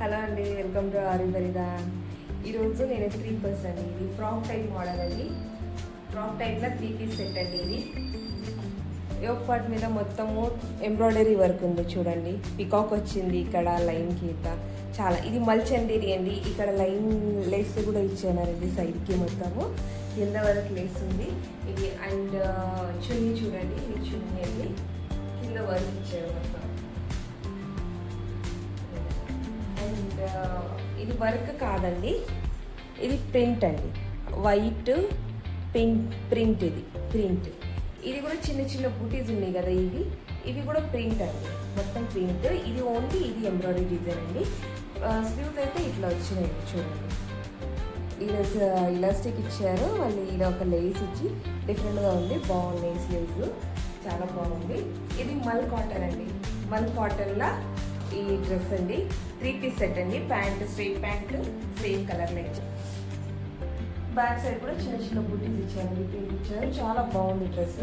Hello అండి, welcome to ఆరిబరిదాన్. ఈరోజు నేను 3 అండి. ఇది ఫ్రాక్ టైప్ మోడల్ అండి. ఫ్రాక్ టైప్లో 3 పీస్ సెట్ అండి. ఇది యోక్ పార్ట్ మీద మొత్తము ఎంబ్రాయిడరీ వర్క్ ఉంది చూడండి. పికాక్ వచ్చింది ఇక్కడ లైన్ గీత చాలా. ఇది మల్చండేరి అండి. ఇక్కడ లైన్ లేస్ కూడా ఇచ్చానండి సైడ్కి మొత్తము కింద వరకు లేస్ ఉంది ఇది. అండ్ చున్నీ చూడండి, ఇది చున్నీ అండి. కింద వర్క్ ఇచ్చారు మొత్తం. అండ్ ఇది వర్క్ కాదండి, ఇది ప్రింట్ అండి. వైట్ ప్రింట్ ఇది ప్రింట్. ఇది కూడా చిన్న చిన్న బూటీస్ ఉన్నాయి కదా, ఇవి కూడా ప్రింట్ అండి. మొత్తం ప్రింట్. ఇది ఓన్లీ ఇది ఎంబ్రాయిడరీ డిజైన్ అండి. స్లీవ్స్ అయితే ఇట్లా వచ్చినాయి చూడండి. ఇలాస్టిక్ ఇచ్చారు మళ్ళీ. ఇది ఒక లేస్ ఇచ్చి డిఫరెంట్గా ఉంది, బాగున్నాయి స్లీవ్స్, చాలా బాగుంది. ఇది మల్ కాటన్ అండి. మల్ కాటన్లా ఈ డ్రెస్ అండి. 3 పీస్ సెట్ అండి. ప్యాంట్ స్ట్రైట్ ప్యాంట్ సేమ్ కలర్లో ఇచ్చారు. బ్యాక్ సైడ్ కూడా చిన్న చిన్న బూటీస్ ఇచ్చారండి, ప్రింట్ ఇచ్చారు. చాలా బాగుంది డ్రెస్.